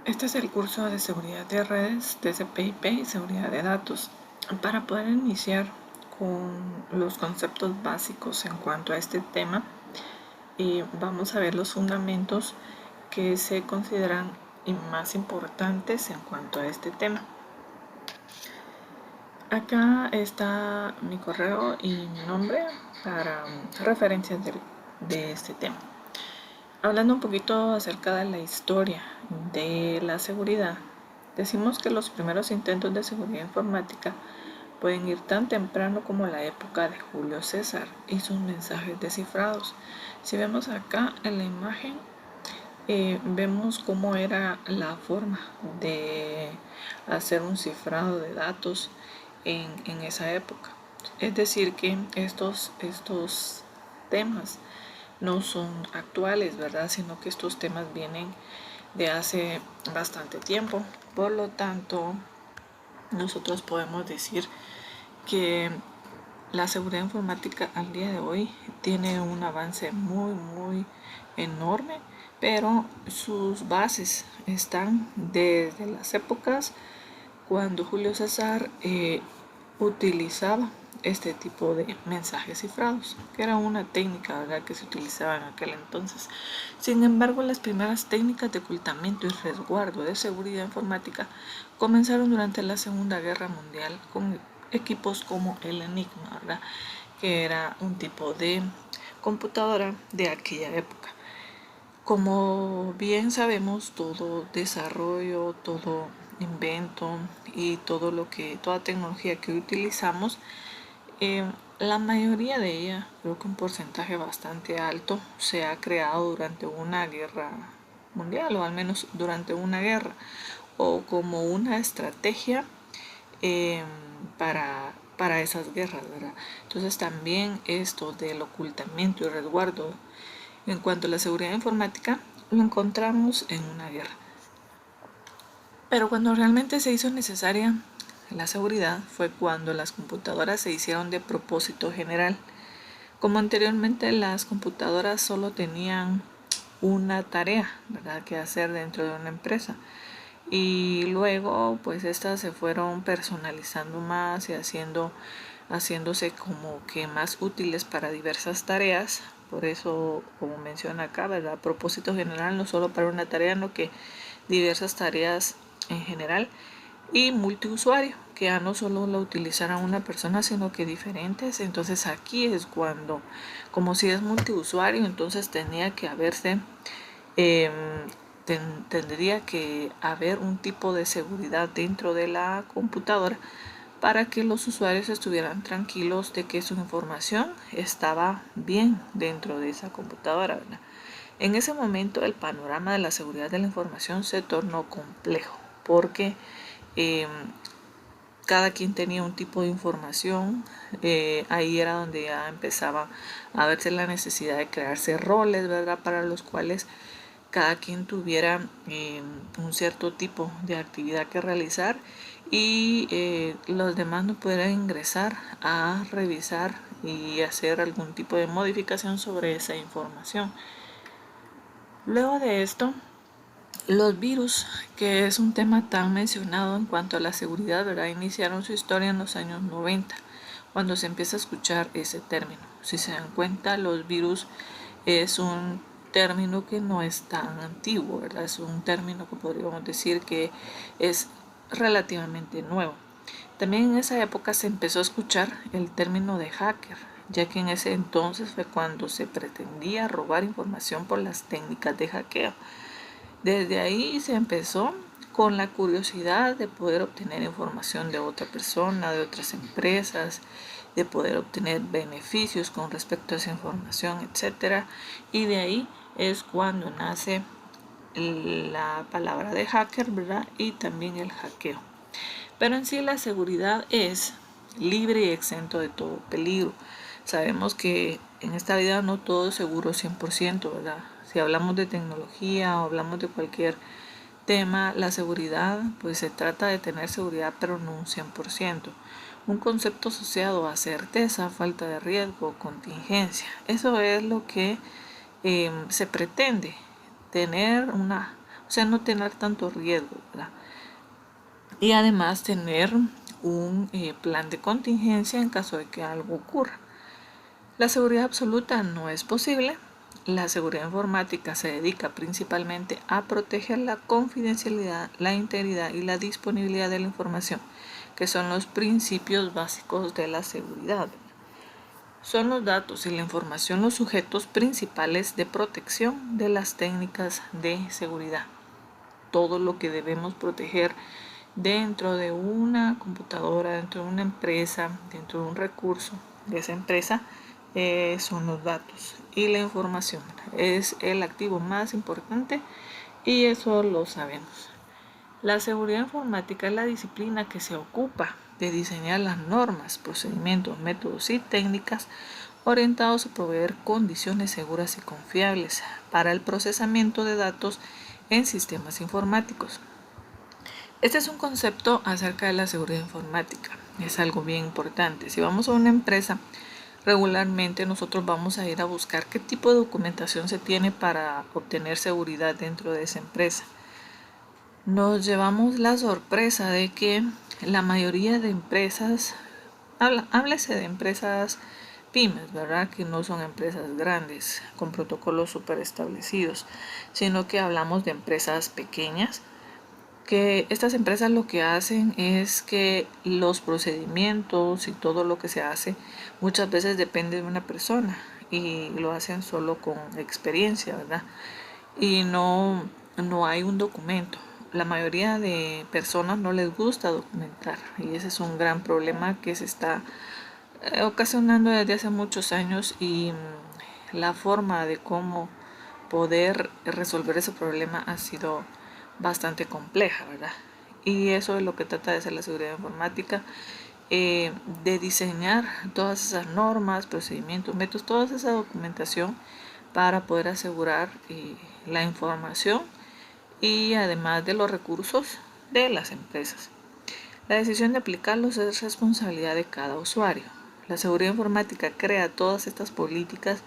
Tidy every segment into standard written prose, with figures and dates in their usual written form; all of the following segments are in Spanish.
Este es el curso de seguridad de redes, TCP/IP y seguridad de datos. Para poder iniciar con los conceptos básicos en cuanto a este tema, vamos a ver los fundamentos que se consideran más importantes en cuanto a este tema. Acá está mi correo y mi nombre para referencias de este tema. Hablando un poquito acerca de la historia de la seguridad, decimos que los primeros intentos de seguridad informática pueden ir tan temprano como la época de Julio César y sus mensajes descifrados. Si vemos acá en la imagen, vemos cómo era la forma de hacer un cifrado de datos en esa época. Es decir, que estos temas no son actuales, ¿verdad? Sino que estos temas vienen de hace bastante tiempo. Por lo tanto, nosotros podemos decir que la seguridad informática al día de hoy tiene un avance muy enorme, pero sus bases están desde las épocas cuando Julio César utilizaba este tipo de mensajes cifrados, que era una técnica, ¿verdad?, que se utilizaba en aquel entonces. Sin embargo, las primeras técnicas de ocultamiento y resguardo de seguridad informática comenzaron durante la Segunda Guerra Mundial con equipos como el Enigma, ¿verdad?, que era un tipo de computadora de aquella época. Como bien sabemos, todo desarrollo, todo invento y toda tecnología que utilizamos, la mayoría de ella, creo que un porcentaje bastante alto, se ha creado durante una guerra mundial, o al menos durante una guerra, o como una estrategia eh, para esas guerras, ¿verdad? Entonces también esto del ocultamiento y resguardo en cuanto a la seguridad informática lo encontramos en una guerra. Pero cuando realmente se hizo necesaria la seguridad fue cuando las computadoras se hicieron de propósito general. Como anteriormente las computadoras solo tenían una tarea, ¿verdad?, que hacer dentro de una empresa. Y luego pues estas se fueron personalizando más y haciéndose como que más útiles para diversas tareas. Por eso, como menciona acá, ¿verdad?, propósito general, no solo para una tarea, sino que diversas tareas en general. Y multiusuario, que ya no solo lo utilizara una persona, sino que diferentes. Entonces aquí es cuando, como si es multiusuario, entonces tenía que haberse tendría que haber un tipo de seguridad dentro de la computadora para que los usuarios estuvieran tranquilos de que su información estaba bien dentro de esa computadora, ¿verdad? En ese momento el panorama de la seguridad de la información se tornó complejo porque cada quien tenía un tipo de información. Ahí era donde ya empezaba a verse la necesidad de crearse roles, ¿verdad?, para los cuales cada quien tuviera un cierto tipo de actividad que realizar y los demás no pudieran ingresar a revisar y hacer algún tipo de modificación sobre esa información. Luego de esto, los virus, que es un tema tan mencionado en cuanto a la seguridad, ¿verdad?, iniciaron su historia en los años 90, cuando se empieza a escuchar ese término. Si se dan cuenta, los virus es un término que no es tan antiguo, ¿verdad? Es un término que podríamos decir que es relativamente nuevo. También en esa época se empezó a escuchar el término de hacker, ya que en ese entonces fue cuando se pretendía robar información por las técnicas de hackeo. Desde ahí se empezó con la curiosidad de poder obtener información de otra persona, de otras empresas, de poder obtener beneficios con respecto a esa información, etc. Y de ahí es cuando nace la palabra de hacker, ¿verdad?, y también el hackeo. Pero en sí la seguridad es libre y exento de todo peligro. Sabemos que en esta vida no todo es seguro 100%, ¿verdad? Si hablamos de tecnología o hablamos de cualquier tema, la seguridad, pues se trata de tener seguridad, pero no un 100%. Un concepto asociado a certeza, falta de riesgo, contingencia. Eso es lo que se pretende, tener O sea, no tener tanto riesgo, ¿verdad? Y además tener un plan de contingencia en caso de que algo ocurra. La seguridad absoluta no es posible. La seguridad informática se dedica principalmente a proteger la confidencialidad, la integridad y la disponibilidad de la información, que son los principios básicos de la seguridad. Son los datos y la información los sujetos principales de protección de las técnicas de seguridad. Todo lo que debemos proteger dentro de una computadora, dentro de una empresa, dentro de un recurso de esa empresa, son los datos y la información. Es el activo más importante y eso lo sabemos. La seguridad informática es la disciplina que se ocupa de diseñar las normas, procedimientos, métodos y técnicas orientados a proveer condiciones seguras y confiables para el procesamiento de datos en sistemas informáticos. Este es un concepto acerca de la seguridad informática. Es algo bien importante. Si vamos a una empresa, regularmente nosotros vamos a ir a buscar qué tipo de documentación se tiene para obtener seguridad dentro de esa empresa. Nos llevamos la sorpresa de que la mayoría de empresas, háblese de empresas pymes, ¿verdad? Que no son empresas grandes con protocolos súper establecidos, sino que hablamos de empresas pequeñas, que estas empresas lo que hacen es que los procedimientos y todo lo que se hace muchas veces depende de una persona y lo hacen solo con experiencia, ¿verdad? Y no hay un documento. La mayoría de personas no les gusta documentar y ese es un gran problema que se está ocasionando desde hace muchos años y la forma de cómo poder resolver ese problema ha sido bastante compleja, ¿verdad? Y eso es lo que trata de hacer la seguridad informática, de diseñar todas esas normas, procedimientos, métodos, toda esa documentación para poder asegurar la información y además de los recursos de las empresas. La decisión de aplicarlos es responsabilidad de cada usuario. La seguridad informática crea todas estas políticas,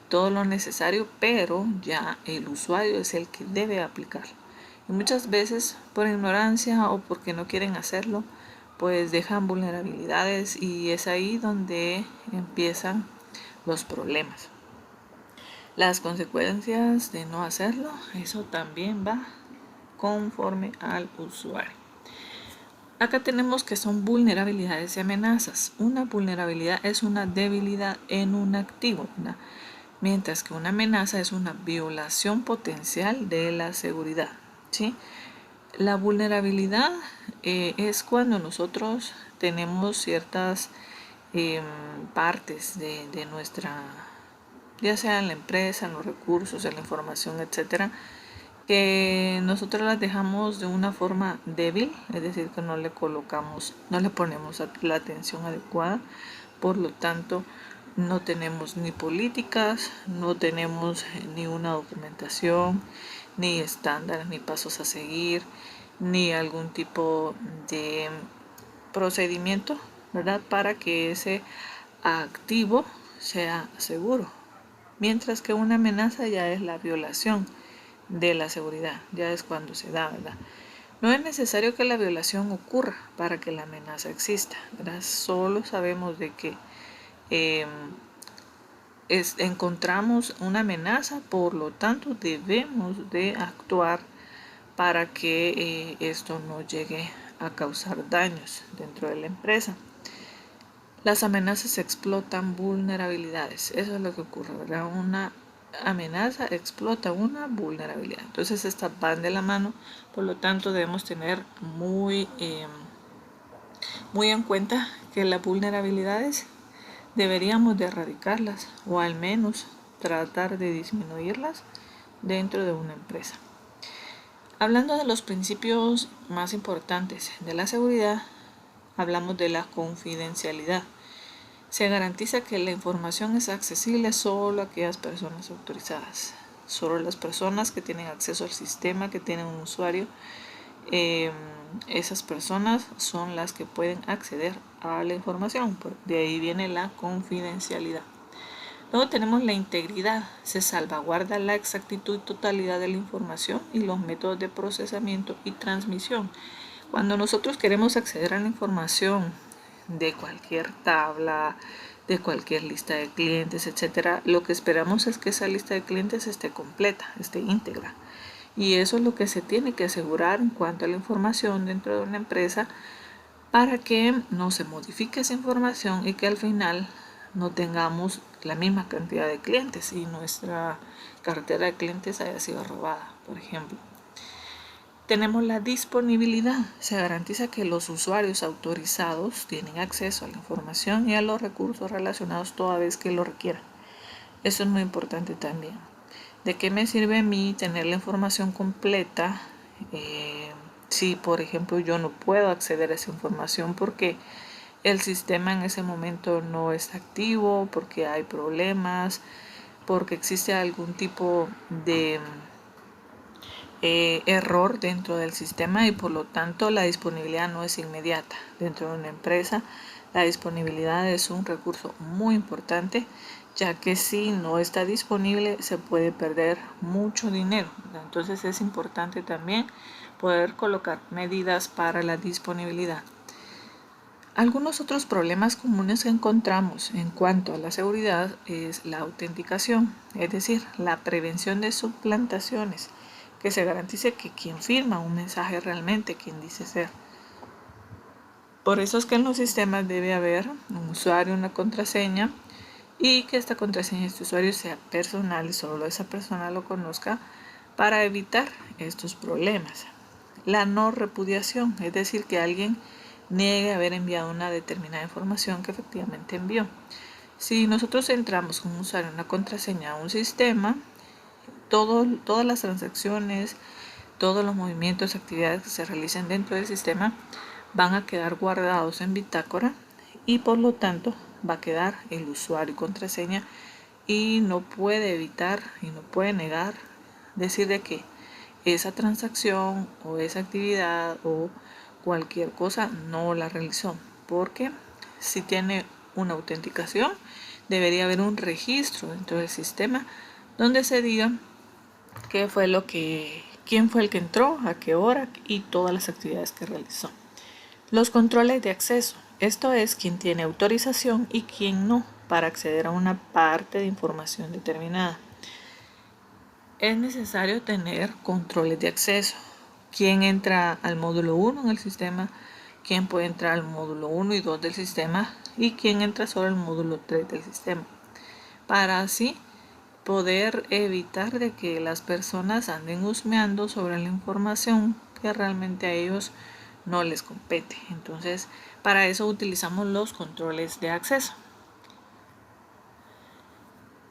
todo lo necesario, pero ya el usuario es el que debe aplicarlo. Y muchas veces por ignorancia o porque no quieren hacerlo, pues dejan vulnerabilidades y es ahí donde empiezan los problemas. Las consecuencias de no hacerlo, eso también va conforme al usuario. Acá tenemos que son vulnerabilidades y amenazas. Una vulnerabilidad es una debilidad en un activo, ¿verdad? Mientras que una amenaza es una violación potencial de la seguridad, ¿sí? La vulnerabilidad es cuando nosotros tenemos ciertas partes de nuestra, ya sea en la empresa, en los recursos, en la información, etcétera, que nosotros las dejamos de una forma débil, es decir, que no le ponemos la atención adecuada, por lo tanto, no tenemos ni políticas, no tenemos ni una documentación, ni estándares, ni pasos a seguir, ni algún tipo de procedimiento, ¿verdad? Para que ese activo sea seguro. Mientras que una amenaza ya es la violación de la seguridad, ya es cuando se da, ¿verdad? No es necesario que la violación ocurra para que la amenaza exista, ¿verdad? Solo sabemos de que encontramos una amenaza, por lo tanto debemos de actuar para que esto no llegue a causar daños dentro de la empresa. Las amenazas explotan vulnerabilidades, eso es lo que ocurre, ¿verdad? Una amenaza explota una vulnerabilidad, entonces estas van de la mano, por lo tanto debemos tener muy en cuenta que las vulnerabilidades deberíamos de erradicarlas o al menos tratar de disminuirlas dentro de una empresa. Hablando de los principios más importantes de la seguridad, hablamos de la confidencialidad. Se garantiza que la información es accesible solo a aquellas personas autorizadas, solo las personas que tienen acceso al sistema, que tienen un usuario. Esas personas son las que pueden acceder a la información, de ahí viene la confidencialidad. Luego tenemos la integridad. Se salvaguarda la exactitud y totalidad de la información y los métodos de procesamiento y transmisión. Cuando nosotros queremos acceder a la información de cualquier tabla, de cualquier lista de clientes, etcétera, lo que esperamos es que esa lista de clientes esté completa, esté íntegra. Y eso es lo que se tiene que asegurar en cuanto a la información dentro de una empresa para que no se modifique esa información y que al final no tengamos la misma cantidad de clientes y nuestra cartera de clientes haya sido robada, por ejemplo. Tenemos la disponibilidad. Se garantiza que los usuarios autorizados tienen acceso a la información y a los recursos relacionados toda vez que lo requieran. Eso es muy importante también. ¿De qué me sirve a mí tener la información completa si, por ejemplo, yo no puedo acceder a esa información porque el sistema en ese momento no está activo, porque hay problemas, porque existe algún tipo de error dentro del sistema y por lo tanto la disponibilidad no es inmediata? Dentro de una empresa la disponibilidad es un recurso muy importante, ya que si no está disponible se puede perder mucho dinero. Entonces es importante también poder colocar medidas para la disponibilidad. Algunos otros problemas comunes que encontramos en cuanto a la seguridad es la autenticación, es decir, la prevención de suplantaciones, que se garantice que quien firma un mensaje es realmente quien dice ser. Por eso es que en los sistemas debe haber un usuario, una contraseña, y que esta contraseña de este usuario sea personal y solo esa persona lo conozca para evitar estos problemas. La no repudiación, es decir, que alguien niegue haber enviado una determinada información que efectivamente envió. Si nosotros entramos con un usuario, una contraseña a un sistema, todas las transacciones, todos los movimientos, actividades que se realicen dentro del sistema van a quedar guardados en bitácora y por lo tanto va a quedar el usuario y contraseña y no puede evitar y no puede negar decir de que esa transacción o esa actividad o cualquier cosa no la realizó, porque si tiene una autenticación debería haber un registro dentro del sistema donde se diga quién fue el que entró, a qué hora y todas las actividades que realizó. Los controles de acceso. Esto es quién tiene autorización y quién no para acceder a una parte de información determinada. Es necesario tener controles de acceso. ¿Quién entra al módulo 1 en el sistema? ¿Quién puede entrar al módulo 1 y 2 del sistema? ¿Y quién entra solo al módulo 3 del sistema? Para así poder evitar de que las personas anden husmeando sobre la información que realmente a ellos no les compete. Entonces, para eso utilizamos los controles de acceso.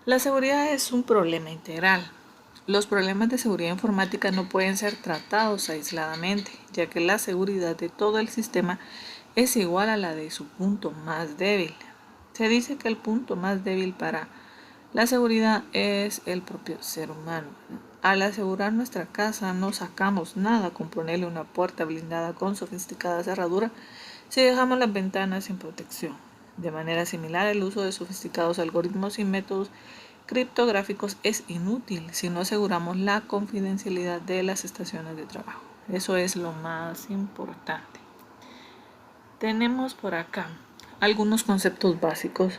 La seguridad es un problema integral. Los problemas de seguridad informática no pueden ser tratados aisladamente, ya que la seguridad de todo el sistema es igual a la de su punto más débil. Se dice que el punto más débil para la seguridad es el propio ser humano. Al asegurar nuestra casa no sacamos nada con ponerle una puerta blindada con sofisticada cerradura si dejamos las ventanas sin protección. De manera similar, el uso de sofisticados algoritmos y métodos criptográficos es inútil si no aseguramos la confidencialidad de las estaciones de trabajo. Eso es lo más importante. Tenemos por acá algunos conceptos básicos.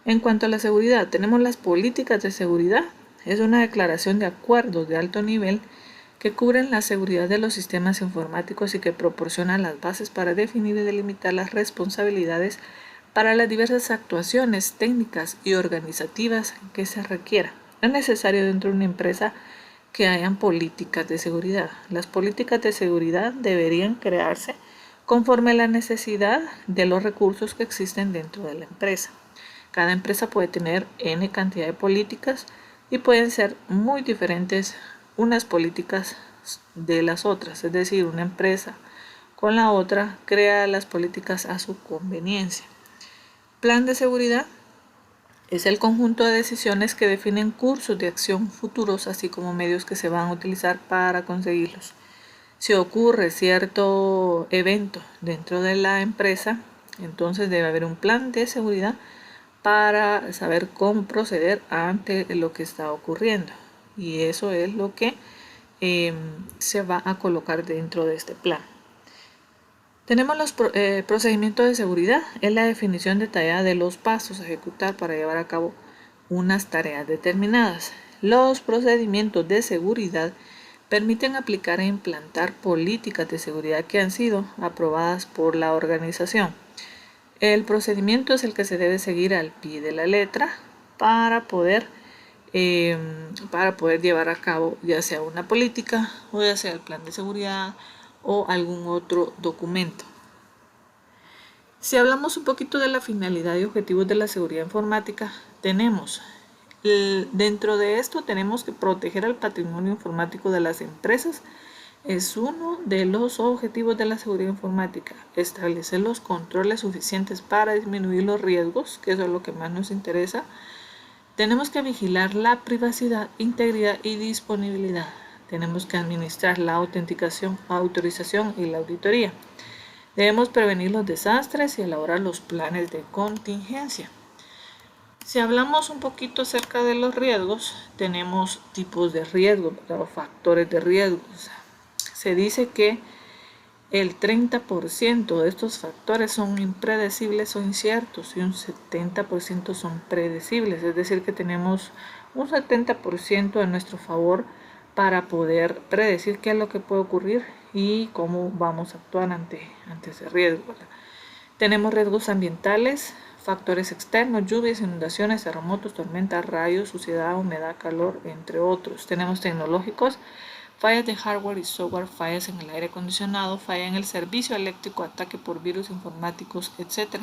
En cuanto a la seguridad, tenemos las políticas de seguridad. Es una declaración de acuerdos de alto nivel que cubren la seguridad de los sistemas informáticos y que proporcionan las bases para definir y delimitar las responsabilidades para las diversas actuaciones técnicas y organizativas que se requieran. Es necesario dentro de una empresa que hayan políticas de seguridad. Las políticas de seguridad deberían crearse conforme a la necesidad de los recursos que existen dentro de la empresa. Cada empresa puede tener N cantidad de políticas y pueden ser muy diferentes unas políticas de las otras. Es decir, una empresa con la otra crea las políticas a su conveniencia. Plan de seguridad es el conjunto de decisiones que definen cursos de acción futuros, así como medios que se van a utilizar para conseguirlos. Si ocurre cierto evento dentro de la empresa, entonces debe haber un plan de seguridad para saber cómo proceder ante lo que está ocurriendo. Y eso es lo que se va a colocar dentro de este plan. Tenemos los procedimientos de seguridad. Es la definición detallada de los pasos a ejecutar para llevar a cabo unas tareas determinadas. Los procedimientos de seguridad permiten aplicar e implantar políticas de seguridad que han sido aprobadas por la organización. El procedimiento es el que se debe seguir al pie de la letra para poder llevar a cabo ya sea una política o ya sea el plan de seguridad o algún otro documento. Si hablamos un poquito de la finalidad y objetivos de la seguridad informática, dentro de esto tenemos que proteger el patrimonio informático de las empresas. Es uno de los objetivos de la seguridad informática, establecer los controles suficientes para disminuir los riesgos, que eso es lo que más nos interesa. Tenemos que vigilar la privacidad, integridad y disponibilidad. Tenemos que administrar la autenticación, autorización y la auditoría. Debemos prevenir los desastres y elaborar los planes de contingencia. Si hablamos un poquito acerca de los riesgos, tenemos tipos de riesgo, o factores de riesgo. Se dice que el 30% de estos factores son impredecibles o inciertos y un 70% son predecibles. Es decir, que tenemos un 70% a nuestro favor para poder predecir qué es lo que puede ocurrir y cómo vamos a actuar ante ese riesgo. Tenemos riesgos ambientales, factores externos, lluvias, inundaciones, terremotos, tormentas, rayos, suciedad, humedad, calor, entre otros. Tenemos tecnológicos, fallas de hardware y software, fallas en el aire acondicionado, falla en el servicio eléctrico, ataque por virus informáticos, etc.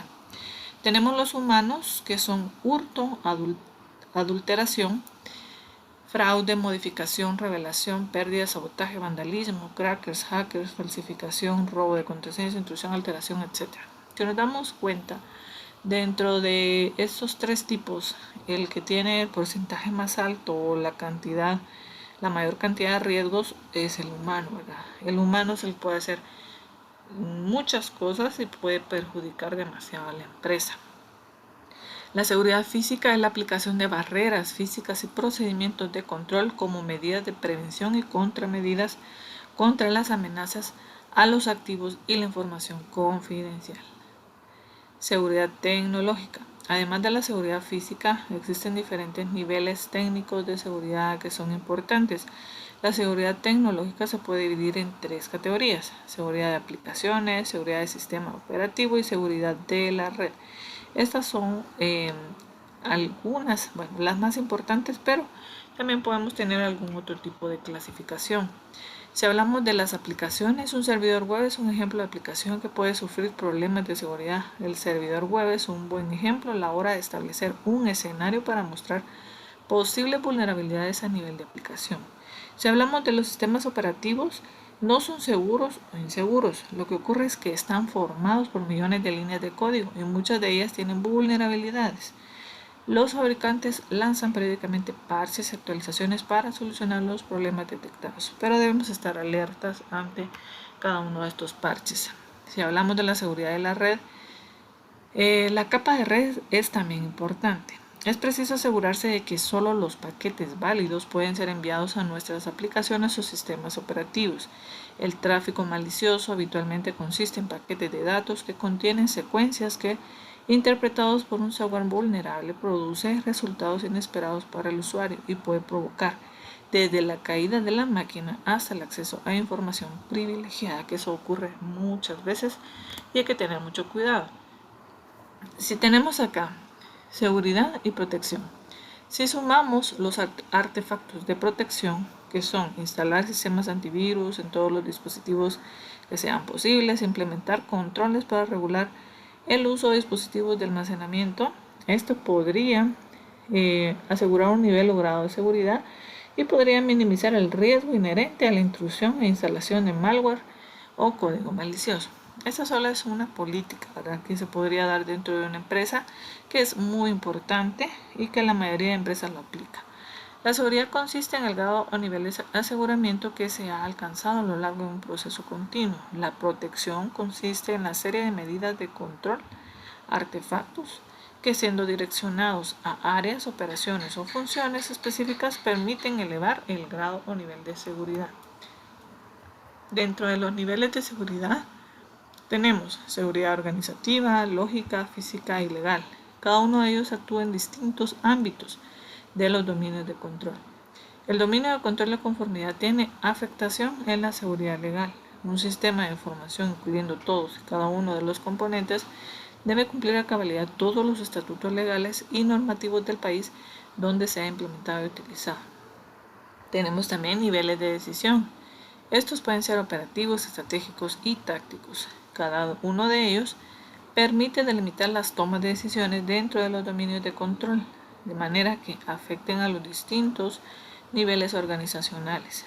Tenemos los humanos, que son hurto, adulteración, fraude, modificación, revelación, pérdida, sabotaje, vandalismo, crackers, hackers, falsificación, robo de contraseñas, intrusión, alteración, etc. Si nos damos cuenta, dentro de estos tres tipos, el que tiene el porcentaje más alto o la mayor cantidad de riesgos es el humano, ¿verdad? El humano se le puede hacer muchas cosas y puede perjudicar demasiado a la empresa. La seguridad física es la aplicación de barreras físicas y procedimientos de control como medidas de prevención y contramedidas contra las amenazas a los activos y la información confidencial. Seguridad tecnológica. Además de la seguridad física, existen diferentes niveles técnicos de seguridad que son importantes. La seguridad tecnológica se puede dividir en tres categorías: seguridad de aplicaciones, seguridad del sistema operativo y seguridad de la red. Estas son algunas, las más importantes, pero también podemos tener algún otro tipo de clasificación. Si hablamos de las aplicaciones, un servidor web es un ejemplo de aplicación que puede sufrir problemas de seguridad. El servidor web es un buen ejemplo a la hora de establecer un escenario para mostrar posibles vulnerabilidades a nivel de aplicación. Si hablamos de los sistemas operativos, no son seguros o inseguros. Lo que ocurre es que están formados por millones de líneas de código y muchas de ellas tienen vulnerabilidades. Los fabricantes lanzan periódicamente parches y actualizaciones para solucionar los problemas detectados, pero debemos estar alertas ante cada uno de estos parches. Si hablamos de la seguridad de la red, la capa de red es también importante. Es preciso asegurarse de que solo los paquetes válidos pueden ser enviados a nuestras aplicaciones o sistemas operativos. El tráfico malicioso habitualmente consiste en paquetes de datos que contienen secuencias que, interpretados por un software vulnerable, produce resultados inesperados para el usuario y puede provocar desde la caída de la máquina hasta el acceso a información privilegiada, que eso ocurre muchas veces y hay que tener mucho cuidado. Si tenemos acá seguridad y protección, si sumamos los artefactos de protección, que son instalar sistemas antivirus en todos los dispositivos que sean posibles, implementar controles para regular el uso de dispositivos de almacenamiento, esto podría asegurar un nivel o grado de seguridad y podría minimizar el riesgo inherente a la intrusión e instalación de malware o código malicioso. Esta solo es una política, ¿verdad?, que se podría dar dentro de una empresa, que es muy importante y que la mayoría de empresas lo aplica. La seguridad consiste en el grado o nivel de aseguramiento que se ha alcanzado a lo largo de un proceso continuo. La protección consiste en la serie de medidas de control, artefactos que siendo direccionados a áreas, operaciones o funciones específicas permiten elevar el grado o nivel de seguridad. Dentro de los niveles de seguridad tenemos seguridad organizativa, lógica, física y legal. Cada uno de ellos actúa en distintos ámbitos de los dominios de control. El dominio de control de conformidad tiene afectación en la seguridad legal. Un sistema de información, incluyendo todos y cada uno de los componentes, debe cumplir a cabalidad todos los estatutos legales y normativos del país donde sea implementado y utilizado. Tenemos también niveles de decisión. Estos pueden ser operativos, estratégicos y tácticos. Cada uno de ellos permite delimitar las tomas de decisiones dentro de los dominios de control, de manera que afecten a los distintos niveles organizacionales.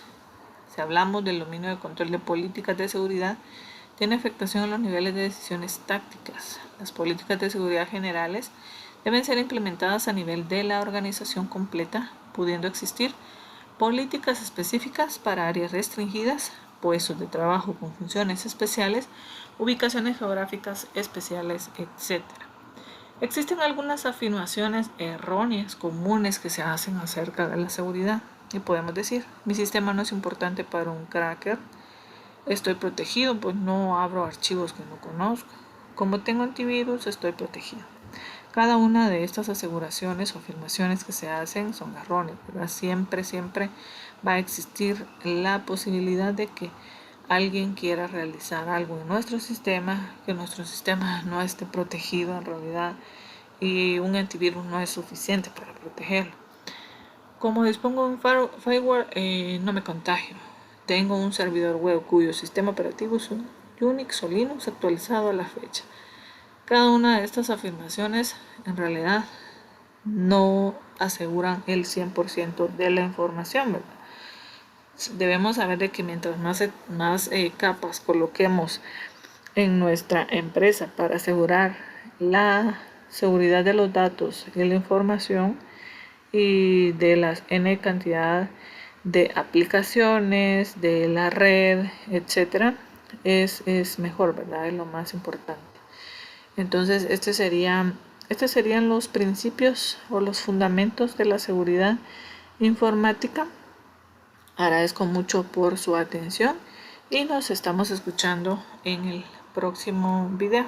Si hablamos del dominio de control de políticas de seguridad, tiene afectación en los niveles de decisiones tácticas. Las políticas de seguridad generales deben ser implementadas a nivel de la organización completa, pudiendo existir políticas específicas para áreas restringidas, puestos de trabajo con funciones especiales, ubicaciones geográficas especiales, etc. Existen algunas afirmaciones erróneas comunes que se hacen acerca de la seguridad y podemos decir: mi sistema no es importante para un cracker, estoy protegido pues no abro archivos que no conozco, como tengo antivirus estoy protegido. Cada una de estas aseguraciones o afirmaciones que se hacen son erróneas, ¿verdad? Siempre va a existir la posibilidad de que alguien quiera realizar algo en nuestro sistema, que nuestro sistema no esté protegido en realidad y un antivirus no es suficiente para protegerlo. Como dispongo de un firewall, no me contagio. Tengo un servidor web cuyo sistema operativo es un Unix o Linux actualizado a la fecha. Cada una de estas afirmaciones en realidad no aseguran el 100% de la información, ¿verdad? Debemos saber de que mientras más capas coloquemos en nuestra empresa para asegurar la seguridad de los datos y la información y de las N cantidad de aplicaciones, de la red, etcétera, es mejor, ¿verdad? Es lo más importante. Entonces, estos serían los principios o los fundamentos de la seguridad informática. Agradezco mucho por su atención y nos estamos escuchando en el próximo video.